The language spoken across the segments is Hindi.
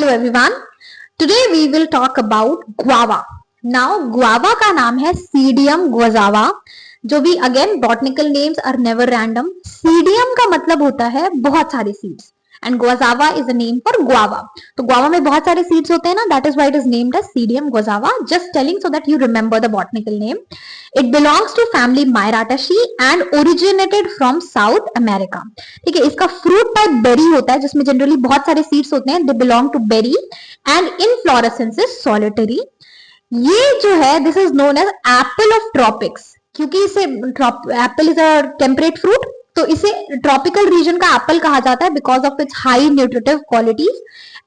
Hello everyone. Today we will talk about guava. Now guava का नाम है सीडियम गुआज़ावा, जो भी again botanical names are never random. Psidium का मतलब होता है बहुत सारे seeds and guajava is a name for guava. तो गुआवा में बहुत सारे सीड्स होते हैं ना, that is why it is named as psidium guajava. Just telling so that you remember the botanical name. It belongs to family Myrtaceae and originated from South America. ठीक है, इसका फ्रूट टाइप बेरी होता है जिसमें जनरली बहुत सारे सीड्स होते हैं. They belong to berry and inflorescence is solitary. ये जो है this is known as apple of tropics, क्योंकि इसे apple is a temperate fruit, तो इसे ट्रॉपिकल रीजन का एप्पल कहा जाता है because of its high nutritive qualities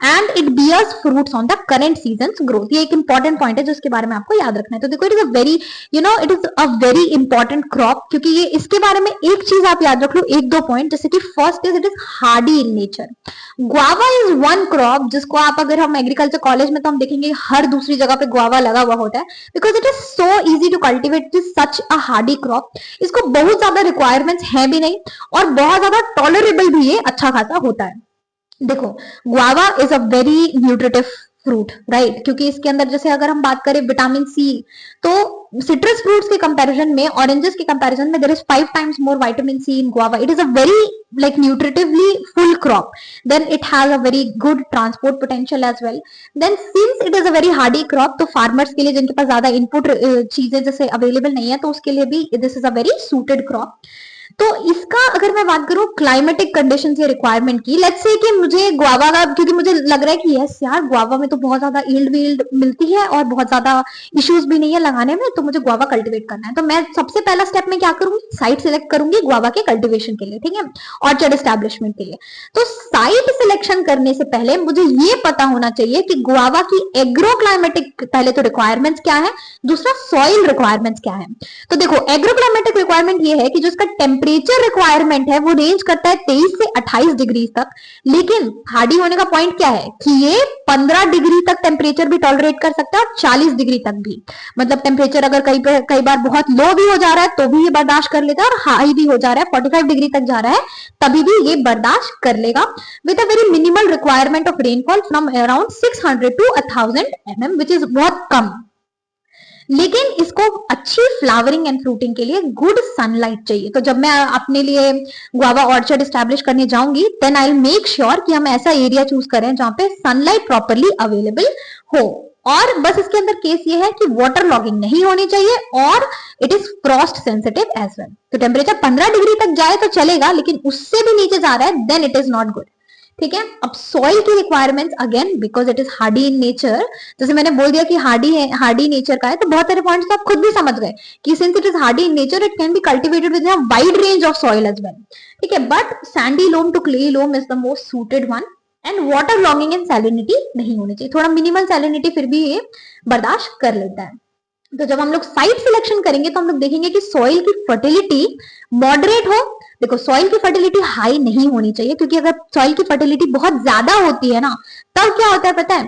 and it bears fruits on the current season growth. ये एक इंपॉर्टेंट पॉइंट है जिसके बारे में आपको याद रखना है. तो देखो, it is a very it is a very important crop, क्योंकि ये इसके बारे में एक चीज आप याद रख लो, एक दो पॉइंट. जैसे कि first is it is hardy in nature. Guava is one crop जिसको आप, अगर हम एग्रीकल्चर कॉलेज में तो हम देखेंगे हर दूसरी जगह पे गुआवा लगा हुआ होता है, because it is so easy to cultivate. It is such a hardy crop. इसको बहुत ज्यादा रिक्वायरमेंट्स है भी नहीं और बहुत ज्यादा टॉलरेबल भी ये अच्छा खासा होता है. देखो, guava is a very nutritive fruit, right, क्योंकि इसके अंदर जैसे अगर हम बात करें विटामिन सी, तो सिट्रस फ्रूट्स के कंपैरिजन में, ऑरेंजेस के कंपैरिजन में, there is 5 times more vitamin C in guava. It is a very like nutritively full crop. Then it has a very good transport potential as well. Then since it is a very hardy crop, तो farmers के लिए जिनके पास ज्यादा इनपुट चीजें जैसे अवेलेबल नहीं है, तो उसके लिए भी this is a very suited crop. तो इसका अगर मैं बात करूं क्लाइमेटिक कंडीशन या रिक्वायरमेंट की, लेट्स से कि मुझे गुआवा का, क्योंकि मुझे लग रहा है कि यस यार गुआवा में तो बहुत ज्यादा यील्ड मिलती है और बहुत ज्यादा इश्यूज भी नहीं है लगाने में, तो मुझे गुआवा कल्टीवेट करना है. तो मैं सबसे पहला स्टेप में क्या करूंगी, साइट सिलेक्ट करूंगी गुआवा के कल्टीवेशन के लिए. ठीक है, ऑर्चर्ड एस्टैब्लिशमेंट के लिए. तो साइट सिलेक्शन करने से पहले मुझे ये पता होना चाहिए कि गुआवा की एग्रो क्लाइमेटिक, पहले तो रिक्वायरमेंट्स क्या है, दूसरा सॉइल रिक्वायरमेंट्स क्या है. तो देखो, एग्रो क्लाइमेटिक रिक्वायरमेंट ये है कि जो इसका टेम्परेचर रिक्वायरमेंट है वो रेंज करता है 23 से 28 डिग्री तक. लेकिन हार्डी होने का पॉइंट क्या है कि ये 15 डिग्री तक टेम्परेचर भी टॉलरेट कर सकता है और 40 डिग्री तक भी. मतलब टेम्परेचर अगर कई बार बहुत लो भी हो जा रहा है तो भी ये बर्दाश्त कर लेता है, और हाई भी हो जा रहा है, 45 डिग्री तक जा रहा है, तभी भी ये बर्दाश्त कर लेगा, with a very minimal requirement of rainfall from around 600 to 1000 mm, which is बहुत कम. लेकिन इसको अच्छी फ्लावरिंग एंड फ्रूटिंग के लिए गुड सनलाइट चाहिए. तो जब मैं अपने लिए गुआवा ऑर्चर्ड एस्टैब्लिश करने जाऊंगी, then I will make sure कि हम ऐसा एरिया चूज करें जहां पे सनलाइट प्रॉपरली अवेलेबल हो. और बस इसके अंदर केस ये है कि वाटर लॉगिंग नहीं होनी चाहिए और it is frost sensitive as well. तो टेम्परेचर 15 डिग्री तक जाए तो चलेगा, लेकिन उससे भी नीचे जा रहा है then it is not good. ठीक है. अब सॉइल की requirements again because it is hardy in nature, जैसे मैंने बोल दिया कि हार्डी नेचर का है, तो बहुत सारे पॉइंट्स तो आप खुद भी समझ गए कि since it is hardy in nature it can be cultivated with a wide range of soil as well. ठीक है, but sandy loam to clay loam is the most suited one and water logging and salinity नहीं होनी चाहिए. थोड़ा मिनिमल सैलिनिटी फिर भी ये बर्दाश्त कर लेता है. तो जब हम लोग साइट सिलेक्शन करेंगे तो हम लोग देखेंगे कि सॉइल की फर्टिलिटी मॉडरेट हो. देखो, सॉइल की फर्टिलिटी हाई नहीं होनी चाहिए, क्योंकि अगर सॉइल की फर्टिलिटी बहुत ज्यादा होती है ना, तब क्या होता है पता है,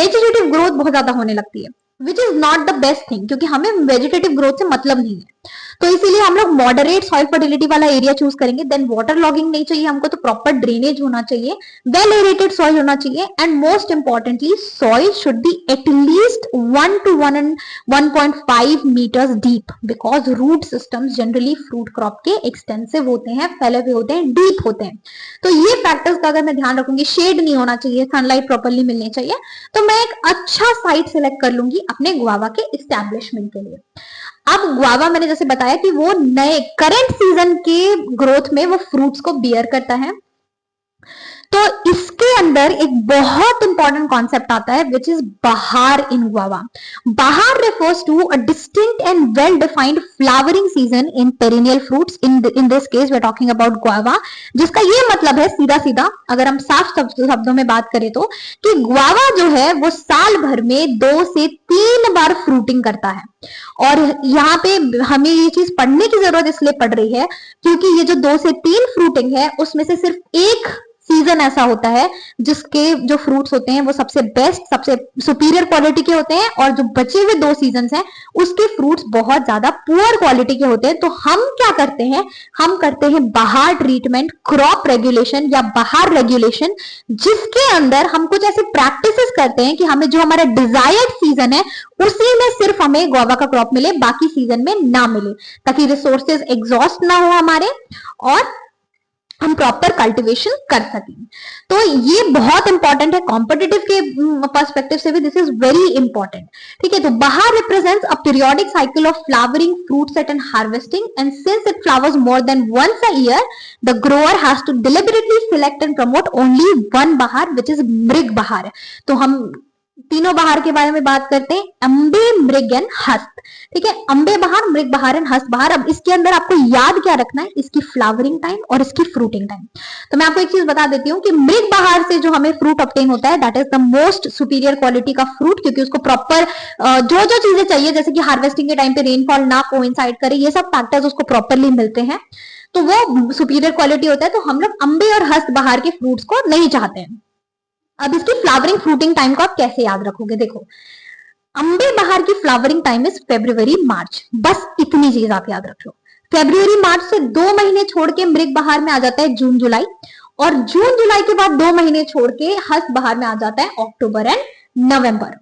वेजिटेटिव ग्रोथ बहुत ज्यादा होने लगती है, which is not the best thing, क्योंकि हमें वेजिटेटिव ग्रोथ से मतलब नहीं है. तो इसीलिए हम लोग मॉडरेट सॉइल फर्टिलिटी वाला एरिया चूज करेंगे. देन वाटर लॉगिंग नहीं चाहिए हमको, तो प्रॉपर ड्रेनेज होना चाहिए, वेल एरेटेड सॉइल होना चाहिए, and most importantly soil should be at least 1 to 1.5 metres deep, because root systems generally fruit crop के एक्सटेंसिव होते हैं, फैले हुए होते हैं, डीप होते हैं. तो ये फैक्टर्स का अगर मैं ध्यान रखूंगी, शेड नहीं होना चाहिए, सनलाइट प्रॉपरली मिलनी चाहिए, तो मैं एक अच्छा साइट सिलेक्ट कर लूंगी अपने गुआवा के एस्टैब्लिशमेंट के लिए. अब गुआवा मैंने जैसे बताया कि वो नए करंट सीजन के ग्रोथ में वो फ्रूट्स को बियर करता है. तो इसके अंदर एक बहुत इंपॉर्टेंट कॉन्सेप्ट आता है which is bahar in guava. Bahar refers to a distinct and well defined flowering season in perennial fruits. In this case we are talking about guava, जिसका ये मतलब है सीधा सीधा, अगर हम साफ शब्दों में बात करें तो, कि गुआवा जो है वो साल भर में 2 से 3 बार फ्रूटिंग करता है. और यहाँ पे हमें ये चीज पढ़ने की जरूरत इसलिए पड़ रही है क्योंकि ये जो 2 से 3 फ्रूटिंग है उसमें से सिर्फ एक सीजन ऐसा होता है जिसके जो फ्रूट्स होते हैं वो सबसे बेस्ट, सबसे सुपीरियर क्वालिटी के होते हैं, और जो बचे हुए 2 सीजन हैं उसके फ्रूट्स बहुत ज्यादा पुअर क्वालिटी के होते हैं। तो हम क्या करते हैं, हम करते हैं बहार ट्रीटमेंट, क्रॉप रेगुलेशन या बहार रेगुलेशन, जिसके अंदर हम कुछ ऐसे प्रैक्टिसेस करते हैं कि हमें जो हमारा डिजायर्ड सीजन है उसी में सिर्फ हमें गुआवा का क्रॉप मिले, बाकी सीजन में ना मिले, ताकि रिसोर्सेज एग्जॉस्ट ना हो हमारे और हम प्रॉपर कल्टीवेशन कर सकें। तो ये बहुत इंपॉर्टेंट है, कॉम्पिटिटिव के पर्सपेक्टिव से भी दिस इज वेरी इंपॉर्टेंट। ठीक है, तो bahar represents a periodic cycle of flowering, fruit set and harvesting, and since it flowers more than once a year, the grower has to deliberately select and promote only one bahar which is मृग बहार। तो हम तीनों बहार के बारे में बात करते हैं, अंबे, मृग एंड हस्त। ठीक है, अंबे बहार, मृग बहार एंड हस्त बहार। अब इसके अंदर आपको याद क्या रखना है, इसकी फ्लावरिंग टाइम और इसकी फ्रूटिंग टाइम। तो मैं आपको एक चीज बता देती हूँ कि मृग बहार से जो हमें फ्रूट ऑब्टेन होता है that is the most superior quality का फ्रूट, क्योंकि उसको प्रॉपर जो जो चीजें चाहिए, जैसे कि हार्वेस्टिंग के टाइम पे रेनफॉल ना कोइंसाइड करे, ये सब फैक्टर्स उसको प्रॉपरली मिलते हैं, तो वो सुपीरियर क्वालिटी होता है। तो हम लोग अंबे और हस्त बहार के फ्रूट्स को नहीं चाहते हैं। अब इसकी फ्लावरिंग फ्रूटिंग टाइम को आप कैसे याद रखोगे, देखो अंबे बहार की फ्लावरिंग टाइम इज फेब्रुवरी मार्च, बस इतनी चीज आप याद रख लो। फेब्रुवरी मार्च से 2 महीने छोड़ के मृग बहार में आ जाता है जून जुलाई, और जून जुलाई के बाद 2 महीने छोड़ के हस्त बहार में आ जाता है October and November.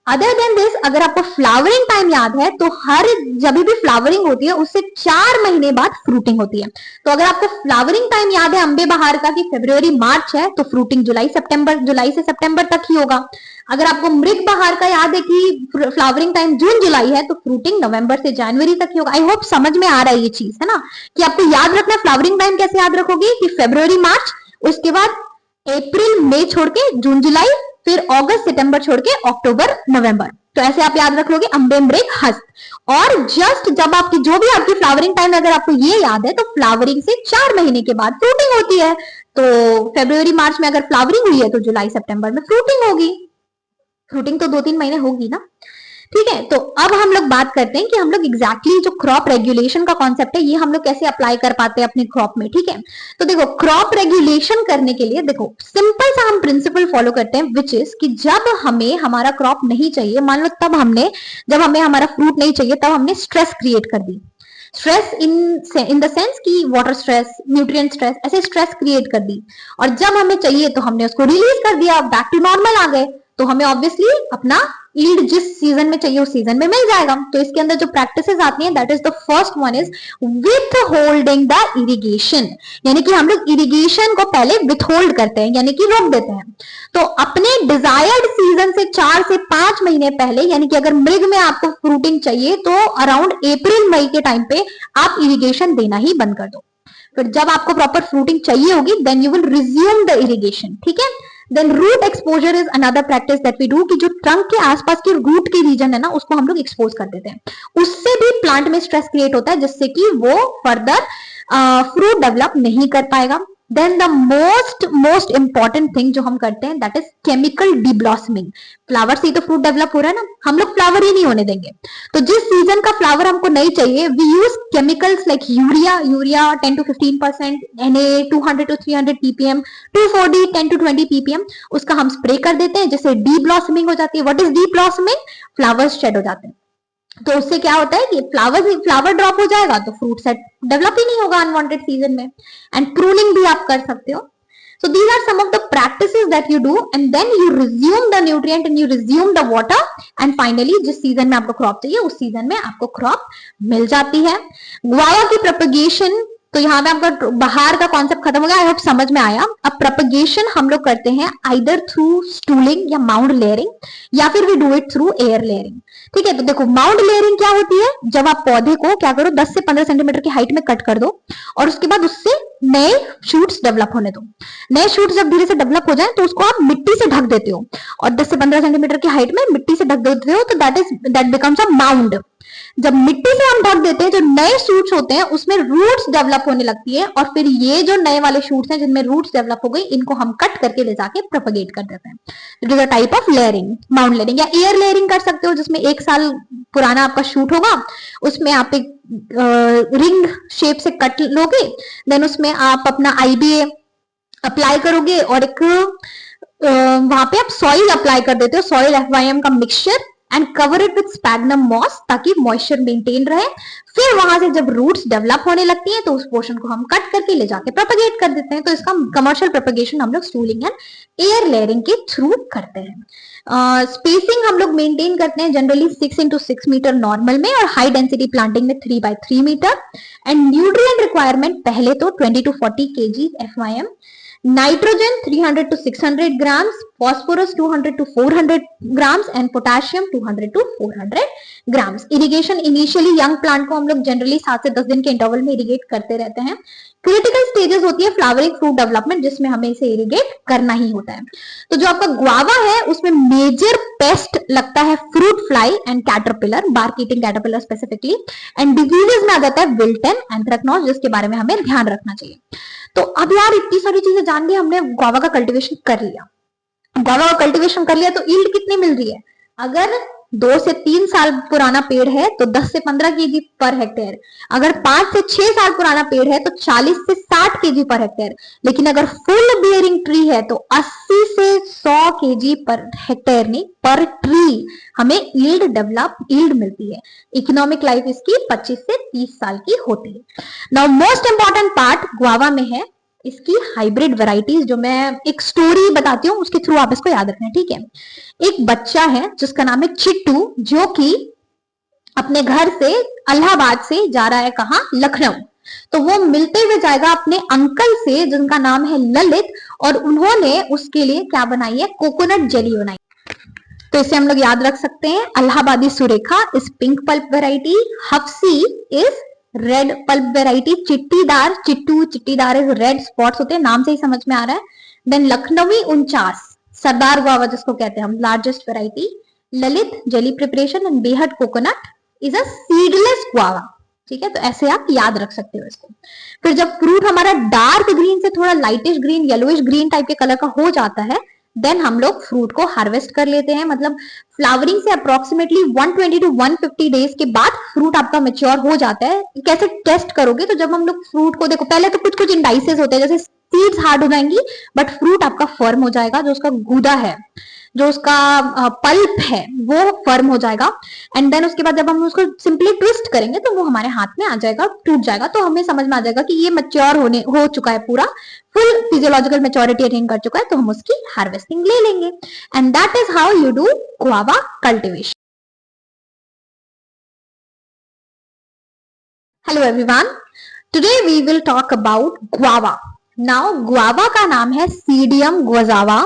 Other than this, अगर आपको फ्लावरिंग टाइम याद है तो हर जब भी फ्लावरिंग होती है उससे 4 महीने बाद फ्रूटिंग होती है। तो अगर आपको फ्लावरिंग टाइम याद है अंबे बहार का कि फरवरी मार्च है, तो फ्रूटिंग जुलाई से सितंबर तक ही होगा। अगर आपको मृग बहार का याद है कि फ्लावरिंग टाइम जून जुलाई है, तो फ्रूटिंग नवंबर से जनवरी तक ही होगा। आई होप समझ में आ रहा है ये चीज, है ना, कि आपको याद रखना है फ्लावरिंग टाइम कैसे याद रखोगे कि फरवरी मार्च, उसके बाद अप्रैल मई छोड़ के जून जुलाई, फिर अगस्त सितंबर छोड़ के अक्टूबर नवंबर। तो ऐसे आप याद रख लोगे अंबे, मृग, हस्त। और जस्ट जब आपकी जो भी आपकी फ्लावरिंग टाइम अगर आपको ये याद है, तो फ्लावरिंग से 4 महीने के बाद फ्रूटिंग होती है। तो फरवरी मार्च में अगर फ्लावरिंग हुई है तो जुलाई सितंबर में फ्रूटिंग होगी। फ्रूटिंग तो 2-3 महीने होगी ना। ठीक है, तो अब हम लोग बात करते हैं कि हम लोग एग्जैक्टली जो क्रॉप रेगुलेशन का कॉन्सेप्ट है ये हम लोग कैसे अप्लाई कर पाते हैं अपने क्रॉप में। ठीक है, तो देखो क्रॉप रेगुलेशन करने के लिए देखो सिंपल सा हम प्रिंसिपल फॉलो करते हैं, विच इज कि जब हमें हमारा क्रॉप नहीं चाहिए, मान लो जब हमें हमारा फ्रूट नहीं चाहिए, तब हमने स्ट्रेस क्रिएट कर दी। स्ट्रेस इन द सेंस कि वाटर स्ट्रेस, न्यूट्रिएंट स्ट्रेस, ऐसे स्ट्रेस क्रिएट कर दी, और जब हमें चाहिए तो हमने उसको रिलीज कर दिया, बैक टू नॉर्मल आ गए, तो हमें ऑब्वियसली अपना यील्ड जिस सीजन में चाहिए उस सीजन में मिल जाएगा। तो इसके अंदर जो प्रैक्टिसेस आती हैं, that is the first one is with holding the irrigation, यानी कि हम लोग इरिगेशन को पहले विथ होल्ड करते हैं, यानी कि रोक देते हैं। तो अपने डिजायर्ड सीजन से 4 से 5 महीने पहले, यानी कि अगर मृग में आपको फ्रूटिंग चाहिए तो अराउंड अप्रैल मई के टाइम पे आप इरिगेशन देना ही बंद कर दो। फिर जब आपको प्रॉपर फ्रूटिंग चाहिए होगी, then you will resume the irrigation. ठीक है, then root exposure is another practice that we do, कि जो ट्रंक के आसपास के रूट के रीजन है ना, उसको हम लोग एक्सपोज कर देते हैं। उससे भी प्लांट में स्ट्रेस क्रिएट होता है, जिससे कि वो फर्दर फ्रूट डेवलप नहीं कर पाएगा। Then the most important thing जो हम करते हैं that is chemical deblossoming. Flower से ही तो फ्रूट डेवलप हो रहा है ना, हम लोग फ्लावर ही नहीं होने देंगे। तो जिस सीजन का फ्लावर हमको नहीं चाहिए, we use chemicals like urea 10 to 15%, Na 200 to 300 ppm, 2,4-D 10 to 20 ppm, उसका हम स्प्रे कर देते हैं, जिससे डी ब्लॉसमिंग हो जाती है। What is deblossoming? Flowers shed हो जाते हैं। तो उससे क्या होता है कि फ्लावर ड्रॉप हो जाएगा, तो फ्रूट सेट डेवलप ही नहीं होगा अनवांटेड सीजन में। एंड प्रूनिंग भी आप कर सकते हो। So these are some of the practices that you do, and then you resume the nutrient and you resume the water, and finally जिस सीजन में आपको क्रॉप चाहिए उस सीजन में आपको क्रॉप मिल जाती है। गुआवा की प्रोपगेशन, तो यहाँ पे आपका बहार का कॉन्सेप्ट खत्म हो गया। आई होप समझ में आया। अब प्रोपगेशन हम लोग करते हैं आइदर थ्रू स्टूलिंग या माउंड लेयरिंग, या फिर we do it through air layering. ठीक है, तो देखो माउंड लेयरिंग क्या होती है, जब आप पौधे को क्या करो 10 से 15 सेंटीमीटर की हाइट में कट कर दो, और उसके बाद उससे नए शूट्स डेवलप होने दो। नए शूट्स जब धीरे से डेवलप हो जाए तो उसको आप मिट्टी से ढक देते हो, और 10 से 15 सेंटीमीटर की हाइट में मिट्टी से ढक देते हो, तो दैट बिकम्स अ माउंड। जब मिट्टी से हम ढक देते हैं, जो नए शूट्स होते हैं उसमें रूट्स डेवलप होने लगती है, और फिर ये जो नए वाले शूट्स हैं जिनमें रूट्स डेवलप हो गई, इनको हम कट करके ले जाके प्रोपगेट कर देते हैं। It is a type of layering, mound layering. या एयर लेयरिंग कर सकते हो, जिसमें 1 साल पुराना आपका शूट होगा, उसमें आप एक रिंग शेप से कट लोगे, देन उसमें आप अपना IBA अप्लाई करोगे और एक वहां पे आप सॉइल अप्लाई कर देते हो, सॉइल FYM का mixture, and cover it with sphagnum moss ताकि मॉइस्चर मेंटेन रहे। फिर वहां से जब रूट्स डेवलप होने लगती हैं तो उस पोर्शन को हम कट करके ले जाके प्रोपेगेट कर देते हैं। तो इसका कमर्शियल प्रोपेगेशन हम लोग स्टूलिंग एंड एयर लेयरिंग के थ्रू करते हैं। स्पेसिंग हम लोग मेंटेन करते हैं जनरली 6 into 6 मीटर नॉर्मल में, और हाई डेंसिटी प्लांटिंग में 3 by 3 metre. And nutrient requirement पहले तो 20 to 40 kg FYM, nitrogen 300 to 600 grams, phosphorus 200 to 400 grams and potassium 200 to 400 grams। Irrigation initially young plant को हम लोग जनरली 7 से 10 दिन के इंटरवल में इरिगेट करते रहते हैं। क्रिटिकल स्टेजेस होती है फ्लावरिंग फ्रूट डेवलपमेंट, जिसमें हमें इसे इरिगेट करना ही होता है। तो जो आपका गुआवा है उसमें मेजर पेस्ट लगता है fruit fly and caterpillar, bark eating caterpillar specifically, and diseases में आ जाता है विल्टन, एंथ्रेक्नोज, जिसके बारे में हमें ध्यान रखना चाहिए। तो अब यार इतनी सारी चीजें जान ली हमने, गुआवा का कल्टीवेशन कर लिया, गुआवा का कल्टीवेशन कर लिया, तो यील्ड कितनी मिल रही है? अगर 2 से 3 साल पुराना पेड़ है तो 10 से 15 केजी पर हेक्टेयर, अगर 5 से 6 साल पुराना पेड़ है तो 40 से 60 केजी पर हेक्टेयर, लेकिन अगर फुल बियरिंग ट्री है तो 80 से 100 केजी पर हेक्टेयर, नहीं पर ट्री हमें यील्ड मिलती है। इकोनॉमिक लाइफ इसकी 25 से 30 साल की होती है। Now most important part guava में है इसकी हाइब्रिड वैरायटीज, जो मैं एक स्टोरी बताती हूँ उसके थ्रू आप इसको याद रखना, ठीक है। एक बच्चा है जिसका नाम है चिट्टू, जो कि अपने घर से इलाहाबाद से जा रहा है कहाँ? लखनऊ। तो वो मिलते हुए जाएगा अपने अंकल से जिनका नाम है ललित, और उन्होंने उसके लिए क्या बनाई है? कोकोनट जेली बनाई। तो इसे हम लोग याद रख सकते हैं। Allahabadi Surekha is pink pulp variety, Hafsi is red pulp variety, Chittidar, Chittidar is red spots होते हैं, नाम से ही समझ में आ रहा है। देन लखनवी 49 सरदार गुआवा जिसको कहते हैं हम, largest variety, Lalit jelly preparation, and Behat coconut is a seedless guava. ठीक है, तो ऐसे आप याद रख सकते हो इसको। फिर जब फ्रूट हमारा डार्क ग्रीन से थोड़ा lightish green, yellowish green type के कलर का हो जाता है, देन हम लोग फ्रूट को हार्वेस्ट कर लेते हैं। मतलब फ्लावरिंग से अप्रोक्सीमेटली 120 to 150 डेज के बाद फ्रूट आपका मेच्योर हो जाता है। कैसे टेस्ट करोगे? तो जब हम लोग फ्रूट को देखो, पहले तो कुछ कुछ इंडाइसेस होते हैं, जैसे सीड्स हार्ड हो जाएंगी बट फ्रूट आपका फर्म हो जाएगा, जो उसका गूदा है, जो उसका पल्प है वो फर्म हो जाएगा। एंड देन उसके बाद जब हम उसको सिंपली ट्विस्ट करेंगे तो वो हमारे हाथ में आ जाएगा, टूट जाएगा, तो हमें समझ में आ जाएगा कि ये मैच्योर हो चुका है, पूरा फुल फिजियोलॉजिकल मैच्योरिटी अटेन कर चुका है, तो हम उसकी हार्वेस्टिंग ले लेंगे। And that is how you do guava cultivation. Hello everyone, today we will talk about guava. Now guava का नाम है सीडियम गुआजावा,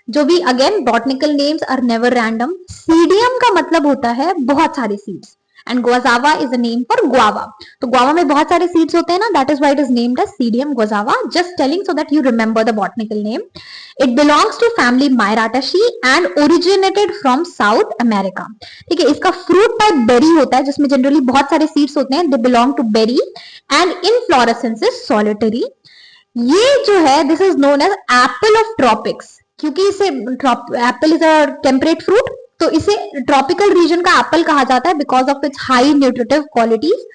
जो भी again botanical names are never random. Psidium का मतलब होता है बहुत सारे seeds, and guajava is a name for guava. तो गुआवा में बहुत सारे सीड्स होते हैं ना, that is why it is named as psidium guajava. Just telling so that you remember the botanical name. It belongs to family Myrtaceae and originated from South America. ठीक है, इसका फ्रूट टाइप बेरी होता है, जिसमें जनरली बहुत सारे सीड्स होते हैं, they belong to berry, and inflorescence is solitary. ये जो है this is known as apple of tropics, क्योंकि इसे apple is a temperate fruit, तो इसे ट्रॉपिकल रीजन का एप्पल कहा जाता है because of its high nutritive qualities,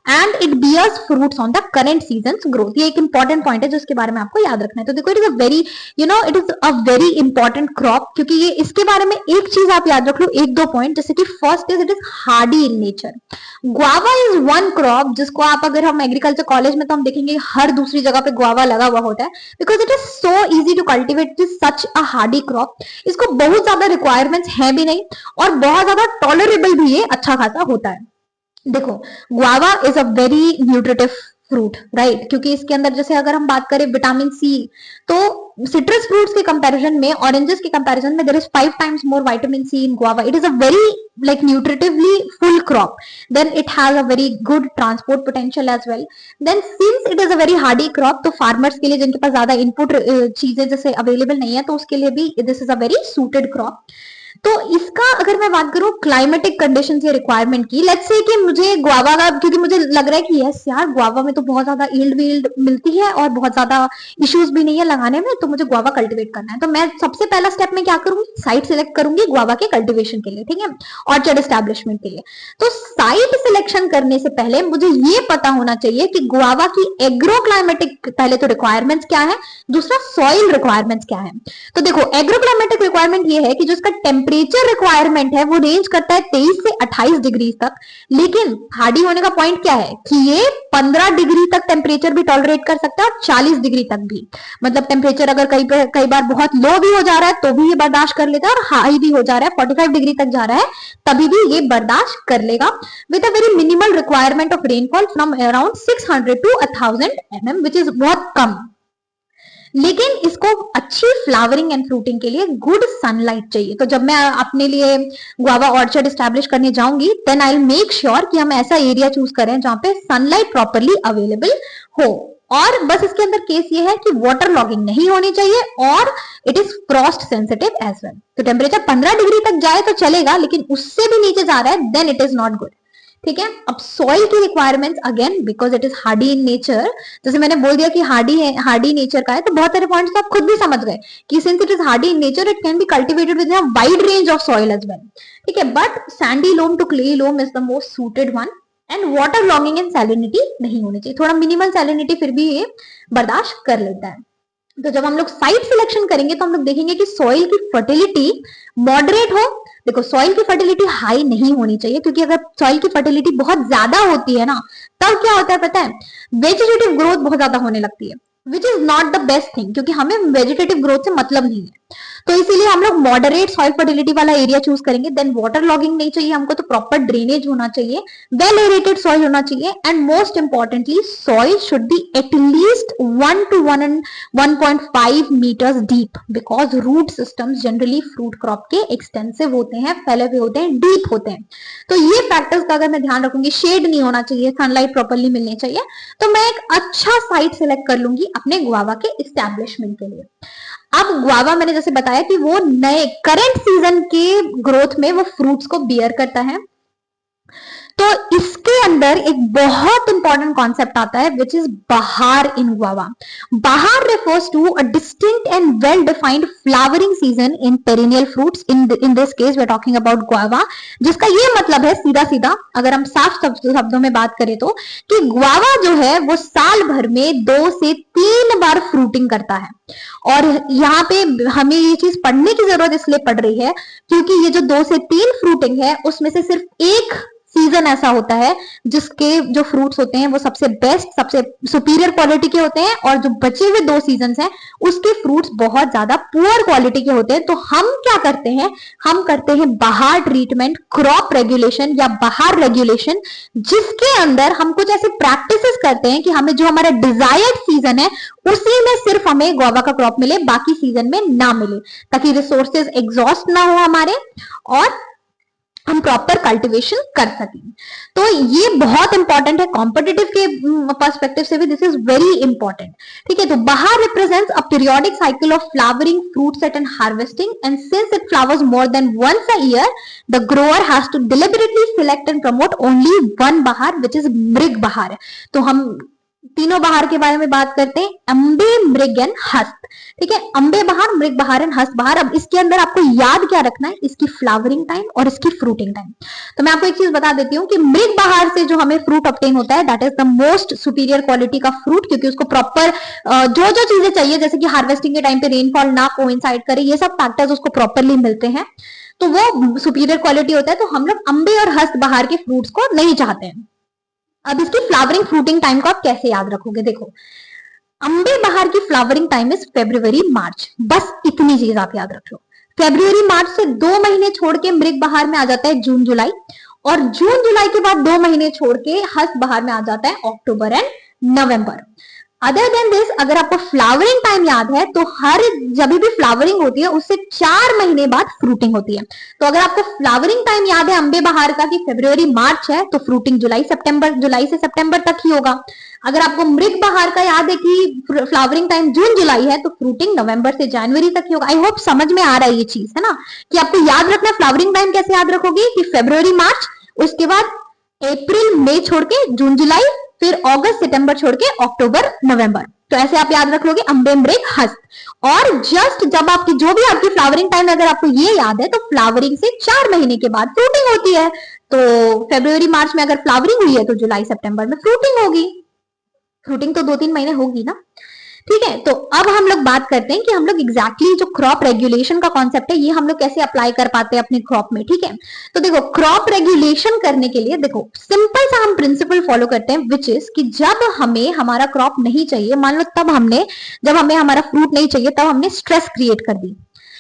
and it bears fruits on the current season growth. ये एक इंपॉर्टेंट पॉइंट है जिसके बारे में आपको याद रखना है। तो देखो, it is a very it is a very important crop, क्योंकि ये इसके बारे में एक चीज आप याद रख लो, एक दो पॉइंट, जैसे कि first is it is hardy in nature. Guava is one crop जिसको आप, अगर हम एग्रीकल्चर कॉलेज में तो हम देखेंगे हर दूसरी जगह पे गुआवा लगा हुआ होता है, because it is so easy to cultivate, it is such a hardy crop. इसको बहुत ज्यादा रिक्वायरमेंट्स है भी नहीं, और बहुत ज्यादा टॉलरेबल भी ये अच्छा खासा होता है। देखो, guava is a very nutritive fruit, right, क्योंकि इसके अंदर जैसे अगर हम बात करें विटामिन सी, तो सिट्रस फ्रूट्स के कंपैरिजन में, ऑरेंजेस के कंपैरिजन में, there is 5 times more vitamin C in guava. It is a very like nutritively full crop, then it has a very good transport potential as well. Then since it is a very hardy crop, तो farmers के लिए जिनके पास ज्यादा इनपुट चीजें जैसे अवेलेबल नहीं है, तो उसके लिए भी this is a very suited crop. तो इसका अगर मैं बात करूं क्लाइमेटिक कंडीशन या रिक्वायरमेंट की, लेट्स से कि मुझे गुआवा का, क्योंकि मुझे लग रहा है कि यस यार गुआवा में तो बहुत ज्यादा ईल्ड वील्ड मिलती है और बहुत ज्यादा इश्यूज भी नहीं है लगाने में, तो मुझे गुआवा कल्टीवेट करना है, तो मैं सबसे पहला स्टेप में क्या करूंगी, साइट सिलेक्ट करूंगी गुआवा के कल्टीवेशन के लिए, ठीक है, ऑर्चर्ड एस्टैब्लिशमेंट के लिए। तो साइट सिलेक्शन करने से पहले मुझे ये पता होना चाहिए कि गुआवा की एग्रो क्लाइमेटिक पहले तो रिक्वायरमेंट्स क्या है, दूसरा सॉइल रिक्वायरमेंट्स क्या है। तो देखो एग्रो क्लाइमेटिक रिक्वायरमेंट ये है कि जो इसका टेम्परेचर रिक्वायरमेंट है वो रेंज करता है 23 से 28 डिग्री तक, लेकिन हार्डी होने का पॉइंट क्या है कि ये 15 डिग्री तक टेम्परेचर भी टॉलरेट कर सकता है और 40 डिग्री तक भी, मतलब टेम्परेचर अगर कई बार बहुत लो भी हो जा रहा है तो भी ये बर्दाश्त कर लेता है, और हाई भी हो जा रहा है 45 डिग्री तक जा रहा है तभी भी ये बर्दाश्त कर लेगा, with a very minimal requirement of rainfall from around 600 to 1000 mm, which is बहुत कम। लेकिन इसको अच्छी फ्लावरिंग एंड फ्रूटिंग के लिए गुड सनलाइट चाहिए। तो जब मैं अपने लिए गुआवा ऑर्चर्ड एस्टैब्लिश करने जाऊंगी then I will make sure कि हम ऐसा एरिया चूज करें जहां पे सनलाइट प्रॉपरली अवेलेबल हो, और बस इसके अंदर केस ये है कि वाटर लॉगिंग नहीं होनी चाहिए और it is frost sensitive as well. तो टेम्परेचर 15 डिग्री तक जाए तो चलेगा, लेकिन उससे भी नीचे जा रहा है then it is not good, ठीक है। अब सॉइल की requirements again because it is hardy in nature, जैसे मैंने बोल दिया कि हार्डी है, हार्डी नेचर का है, तो बहुत सारे पॉइंट्स तो आप खुद भी समझ गए कि since it is hardy in nature it can be cultivated with a wide range of soil as well, ठीक है, but sandy loam to clay loam is the most suited one, and water logging and salinity नहीं होनी चाहिए, थोड़ा मिनिमल सैलिनिटी फिर भी ये बर्दाश्त कर लेता है। तो जब हम लोग साइट सिलेक्शन करेंगे तो हम लोग देखेंगे कि सॉइल की फर्टिलिटी मॉडरेट हो। देखो सॉइल की फर्टिलिटी हाई नहीं होनी चाहिए, क्योंकि अगर सॉइल की फर्टिलिटी बहुत ज्यादा होती है ना तब क्या होता है पता है, वेजिटेटिव ग्रोथ बहुत ज्यादा होने लगती है, which is not the best thing, क्योंकि हमें वेजिटेटिव ग्रोथ से मतलब नहीं है। तो इसीलिए हम लोग मॉडरेट सॉइल फर्टिलिटी वाला एरिया चूज करेंगे। देन वाटर लॉगिंग नहीं चाहिए हमको, तो प्रॉपर ड्रेनेज होना चाहिए, वेल एरेटेड सॉइल होना चाहिए, and most importantly soil should be at least 1 to 1.5 metres deep, because root systems generally fruit crop के एक्सटेंसिव होते हैं, फैले हुए होते हैं, डीप होते हैं। तो ये फैक्टर्स का अगर मैं ध्यान रखूंगी, शेड नहीं होना चाहिए, सनलाइट प्रॉपरली मिलनी चाहिए, तो मैं एक अच्छा साइट सिलेक्ट कर लूंगी अपने गुआवा के एस्टैब्लिशमेंट के लिए। अब गुआवा मैंने जैसे बताया कि वो नए करंट सीजन के ग्रोथ में वो फ्रूट्स को बियर करता है, तो इसके अंदर एक बहुत इंपॉर्टेंट कॉन्सेप्ट आता है which is bahar in guava. Bahar refers to a distinct and well defined flowering season in perennial fruits, in this case we are talking about guava, जिसका ये मतलब है सीधा सीधा अगर हम साफ शब्दों में बात करें तो कि गुआवा जो है वो साल भर में 2 से 3 बार फ्रूटिंग करता है। और यहाँ पे हमें ये चीज पढ़ने की जरूरत इसलिए पड़ रही है क्योंकि ये जो 2 से 3 फ्रूटिंग है उसमें से सिर्फ एक सीजन ऐसा होता है जिसके जो फ्रूट्स होते हैं वो सबसे बेस्ट, सबसे सुपीरियर क्वालिटी के होते हैं, और जो बचे हुए 2 सीजन्स हैं उसके फ्रूट्स बहुत ज्यादा पुअर क्वालिटी के होते हैं। तो हम क्या करते हैं, हम करते हैं बहार ट्रीटमेंट, क्रॉप रेगुलेशन या बहार रेगुलेशन, जिसके अंदर हम कुछ ऐसे प्रैक्टिसेस करते हैं कि हमें जो हमारा डिजायर्ड सीजन है उसी में सिर्फ हमें गुआवा का क्रॉप मिले, बाकी सीजन में ना मिले, ताकि रिसोर्सेज एग्जॉस्ट ना हो हमारे और हम प्रॉपर कल्टीवेशन कर सकें। तो ये बहुत इंपॉर्टेंट है, कॉम्पिटिटिव के पर्सपेक्टिव से भी दिस इज वेरी इंपॉर्टेंट, ठीक है। तो bahar represents a periodic cycle of flowering, fruit set and harvesting, and since it flowers more than once a year the grower has to deliberately select and promote only one bahar which is मृग बहार। तो हम तीनों बहार के बारे में बात करते हैं, अंबे, मृग एंड हस्त, ठीक है। अंबे बहार, मृग बहार एंड हस्त बहार। अब इसके अंदर आपको याद क्या रखना है, इसकी फ्लावरिंग टाइम और इसकी फ्रूटिंग टाइम। तो मैं आपको एक चीज बता देती हूँ कि मृग बहार से जो हमें फ्रूट ऑब्टेन होता है that is the most superior quality का फ्रूट, क्योंकि उसको प्रॉपर जो जो चीजें चाहिए जैसे कि हार्वेस्टिंग के टाइम पे रेनफॉल ना कोइंसाइड करे, ये सब फैक्टर्स उसको प्रॉपरली मिलते हैं, तो वो सुपीरियर क्वालिटी होता है। तो हम लोग अंबे और हस्त बहार के फ्रूट्स को नहीं चाहते हैं। अब इसकी फ्लावरिंग फ्रूटिंग टाइम को आप कैसे याद रखोगे, देखो अंबे बहार की फ्लावरिंग टाइम इज फेब्रुवरी मार्च, बस इतनी चीज आप याद रख लो। फेब्रुवरी मार्च से 2 महीने छोड़ के मृग बहार में आ जाता है जून जुलाई, और जून जुलाई के बाद 2 महीने छोड़ के हस्त बहार में आ जाता है October and November. Other than this, अगर आपको फ्लावरिंग टाइम याद है तो हर जब भी फ्लावरिंग होती है उससे 4 महीने बाद फ्रूटिंग होती है। तो अगर आपको फ्लावरिंग टाइम याद है अम्बे बहार का कि फरवरी मार्च है, तो फ्रूटिंग जुलाई से सितंबर तक ही होगा। अगर आपको मृग बहार का याद है कि फ्लावरिंग टाइम जून जुलाई है, तो फ्रूटिंग नवंबर से जनवरी तक ही होगा। आई होप समझ में आ रहा है ये चीज, है ना, कि आपको याद रखना फ्लावरिंग टाइम कैसे याद रखोगे कि फरवरी मार्च, उसके बाद अप्रैल मई छोड़ के जून जुलाई, फिर अगस्त सितंबर छोड़ के अक्टूबर नवंबर। तो ऐसे आप याद रख लोगे अम्बे मृग हस्त। और जस्ट जब आपकी जो भी आपकी फ्लावरिंग टाइम अगर आपको ये याद है, तो फ्लावरिंग से 4 महीने के बाद फ्रूटिंग होती है। तो फरवरी मार्च में अगर फ्लावरिंग हुई है तो जुलाई सितंबर में फ्रूटिंग होगी। फ्रूटिंग तो 2-3 महीने होगी ना, ठीक है। तो अब हम लोग बात करते हैं कि हम लोग एग्जैक्टली जो क्रॉप रेगुलेशन का कॉन्सेप्ट है ये हम लोग कैसे अप्लाई कर पाते हैं अपने क्रॉप में, ठीक है। तो देखो क्रॉप रेगुलेशन करने के लिए देखो सिंपल सा हम प्रिंसिपल फॉलो करते हैं, विच इज कि जब हमें हमारा क्रॉप नहीं चाहिए, मान लो जब हमें हमारा फ्रूट नहीं चाहिए, तब हमने स्ट्रेस क्रिएट कर दी।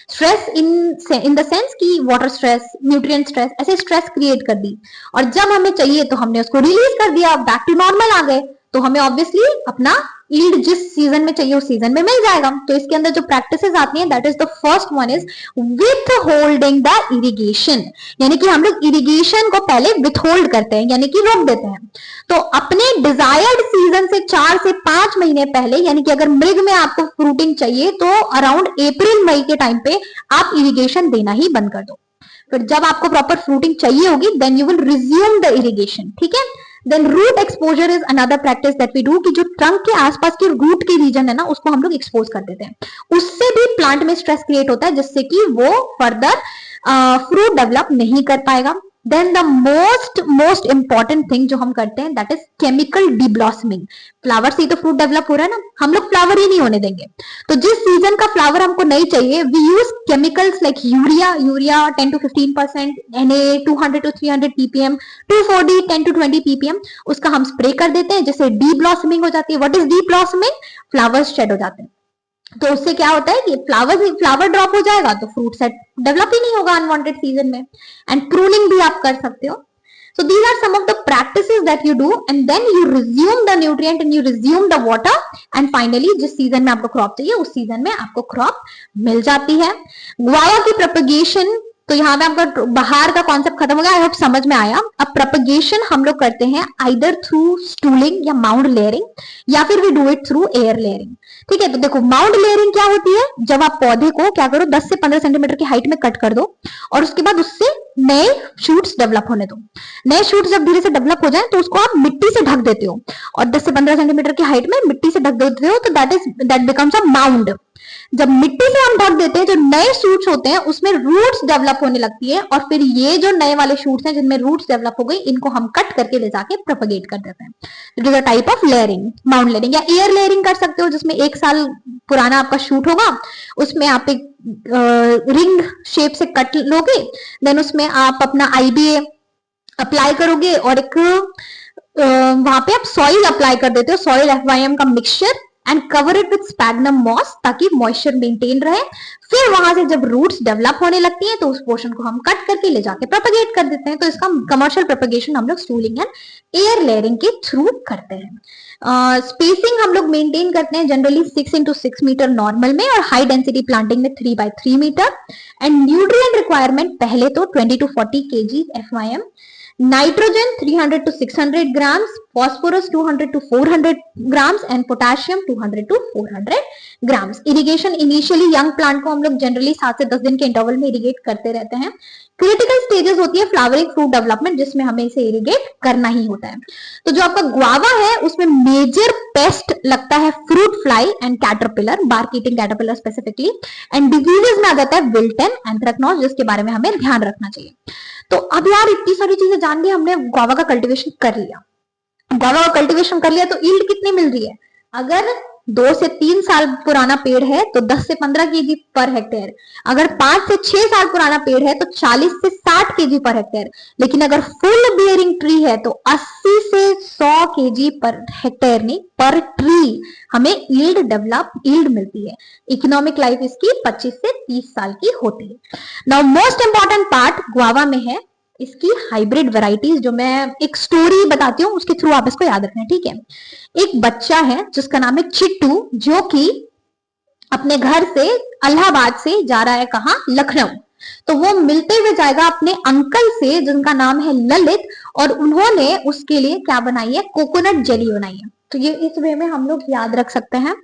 स्ट्रेस इन द सेंस कि वाटर स्ट्रेस, न्यूट्रिएंट स्ट्रेस, ऐसे स्ट्रेस क्रिएट कर दी। और जब हमें चाहिए तो हमने उसको रिलीज कर दिया, बैक टू नॉर्मल आ गए। तो हमें ऑब्वियसली अपना यील्ड जिस सीजन में चाहिए उस सीजन में मिल जाएगा। तो इसके अंदर जो प्रैक्टिसेस आती हैं, that is the first one is with holding the irrigation, यानी कि हम लोग इरिगेशन को पहले विथ होल्ड करते हैं, यानी कि रोक देते हैं। तो अपने डिजायर्ड सीजन से 4 से 5 महीने पहले, यानी कि अगर मृग में आपको फ्रूटिंग चाहिए तो अराउंड अप्रैल मई के टाइम पे आप इरिगेशन देना ही बंद कर दो। फिर जब आपको प्रॉपर फ्रूटिंग चाहिए होगी, then you will resume the irrigation, ठीक है। Then root exposure is another practice that we do, कि जो ट्रंक के आसपास के रूट के रीजन है ना, उसको हम लोग एक्सपोज कर देते हैं। उससे भी प्लांट में स्ट्रेस क्रिएट होता है, जिससे कि वो फर्दर फ्रूट डेवलप नहीं कर पाएगा। Then the most important thing जो हम करते हैं, that is chemical deblossoming. Flower से ही तो फ्रूट डेवलप हो रहा है ना, हम लोग फ्लावर ही नहीं होने देंगे। तो जिस सीजन का फ्लावर हमको नहीं चाहिए, we use chemicals like urea 10 to 15%, Na 200 to 300 ppm, 2,4-D 10 to 20 ppm, उसका हम स्प्रे कर देते हैं, जिससे डी ब्लॉसमिंग हो जाती है। What is deblossoming? Flowers shed हो जाते हैं। तो उससे क्या होता है कि फ्लावर ड्रॉप हो जाएगा, तो फ्रूट सेट डेवलप ही नहीं होगा अनवांटेड सीजन में। एंड प्रूनिंग भी आप कर सकते हो। So these are some of the practices that you do, and then you resume the nutrient and you resume the water, and finally जिस सीजन में आपको क्रॉप चाहिए उस सीजन में आपको क्रॉप मिल जाती है। गुआवा की प्रोपगेशन, तो यहाँ पे आपका बाहर का कॉन्सेप्ट खत्म हो गया, आई होप समझ में आया। अब प्रोपगेशन हम लोग करते हैं आइदर थ्रू स्टूलिंग या माउंड लेयरिंग, या फिर we do it through air layering, ठीक है। तो देखो माउंड लेयरिंग क्या होती है, जब आप पौधे को क्या करो 10 से 15 सेंटीमीटर की हाइट में कट कर दो, और उसके बाद उससे नए शूट्स डेवलप होने दो। नए शूट्स जब धीरे से डेवलप हो जाए तो उसको आप मिट्टी से ढक देते हो, और 10 से 15 सेंटीमीटर की हाइट में मिट्टी से ढक देते हो, तो दैट बिकम्स अ माउंड। जब मिट्टी से हम ढक देते हैं, जो नए शूट्स होते हैं उसमें रूट्स डेवलप होने लगती है, और फिर ये जो नए वाले शूट्स हैं जिनमें रूट्स डेवलप हो गई, इनको हम कट करके ले जाके प्रोपगेट कर देते हैं। It is a type of layering, mound layering. या एयर लेयरिंग कर सकते हो, जिसमें 1 साल पुराना आपका शूट होगा, उसमें आप एक रिंग शेप से कट लोगे, देन उसमें आप अपना IBA अप्लाई करोगे, और एक वहां पे आप सॉइल अप्लाई कर देते हो, सॉइल FYM का mixture, and cover it with sphagnum moss, ताकि मॉइस्चर मेंटेन रहे। फिर वहां से जब रूट्स डेवलप होने लगती हैं, तो उस पोर्शन को हम कट करके ले जाके प्रोपगेट कर देते हैं। तो इसका कमर्शियल प्रोपगेशन हम लोग स्टूलिंग एंड एयर लेयरिंग के थ्रू करते हैं। स्पेसिंग हम लोग मेंटेन करते हैं जनरली 6 into 6 मीटर नॉर्मल में, और हाई डेंसिटी प्लांटिंग में 3 by 3 metre. And nutrient requirement पहले तो 20 to 40 kg FYM, nitrogen 300 to 600 grams, phosphorus 200 to 400 grams, and potassium 200 to 400 grams। Irrigation initially young plant को हम लोग जनरली 7 से 10 दिन के इंटरवल में इरिगेट करते रहते हैं। क्रिटिकल स्टेजेस होती है फ्लावरिंग फ्रूट डेवलपमेंट, जिसमें हमें इसे इरिगेट करना ही होता है। तो जो आपका गुआवा है उसमें मेजर पेस्ट लगता है fruit fly and caterpillar, bark eating caterpillar specifically. And diseases में आ जाता है विल्टन, एंथ्रेक्नोज, जिसके बारे में हमें ध्यान रखना चाहिए। तो अब यार इतनी सारी चीजें जान ली हमने, गुआवा का कल्टीवेशन कर लिया, गुआवा का कल्टीवेशन कर लिया, तो यील्ड कितनी मिल रही है? अगर 2 से 3 साल पुराना पेड़ है तो 10 से 15 केजी पर हेक्टेयर, अगर 5 से 6 साल पुराना पेड़ है तो 40 से 60 केजी पर हेक्टेयर, लेकिन अगर फुल बियरिंग ट्री है तो 80 से 100 केजी पर हेक्टेयर, नहीं पर ट्री, हमें यील्ड मिलती है। इकोनॉमिक लाइफ इसकी 25 से 30 साल की होती है। Now most important part guava में है इसकी हाइब्रिड वैरायटीज, जो मैं एक स्टोरी बताती हूँ उसके थ्रू आप इसको याद रखना, ठीक है। एक बच्चा है जिसका नाम है चिट्टू, जो कि अपने घर से इलाहाबाद से जा रहा है कहाँ, लखनऊ। तो वो मिलते हुए जाएगा अपने अंकल से जिनका नाम है ललित, और उन्होंने उसके लिए क्या बनाई है, कोकोनट जेली बनाई है। तो ये इस वे में हम लोग याद रख सकते हैं।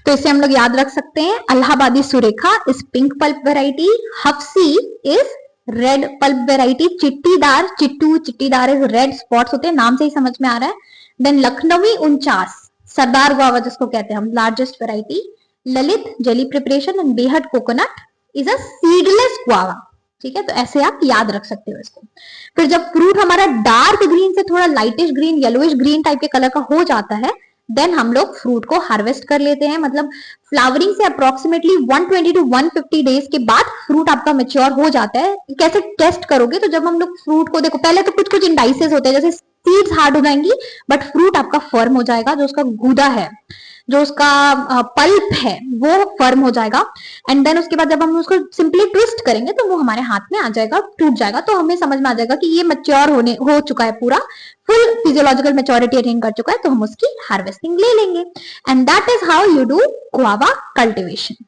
तो इसे हम लोग याद रख सकते हैं, Allahabadi Surekha is pink pulp variety, Hafsi is red pulp variety, Chittidar, Chittu Chittidar is red spots होते हैं, नाम से ही समझ में आ रहा है। देन लखनवी 49 सरदार गुआवा जिसको कहते हैं हम, largest variety, Lalit jelly preparation, and Behat coconut is a seedless guava. ठीक है, तो ऐसे आप याद रख सकते हो इसको। फिर जब फ्रूट हमारा डार्क ग्रीन से थोड़ा lightish green, yellowish green type के कलर का हो जाता है, देन हम लोग फ्रूट को हार्वेस्ट कर लेते हैं। मतलब फ्लावरिंग से अप्रोक्सीमेटली 120 टू 150 डेज के बाद फ्रूट आपका मेच्योर हो जाता है। कैसे टेस्ट करोगे, तो जब हम लोग फ्रूट को देखो, पहले तो कुछ कुछ इंडाइसेस होते हैं, जैसे सीड्स हार्ड हो जाएंगी बट फ्रूट आपका फर्म हो जाएगा, जो उसका गूदा है, जो उसका पल्प है वो फर्म हो जाएगा। एंड देन उसके बाद जब हम उसको सिंपली ट्विस्ट करेंगे तो वो हमारे हाथ में आ जाएगा, टूट जाएगा, तो हमें समझ में आ जाएगा कि ये मैच्योर हो चुका है, पूरा फुल फिजियोलॉजिकल मैच्योरिटी अटेन कर चुका है, तो हम उसकी हार्वेस्टिंग ले लेंगे। And that is how you do guava cultivation.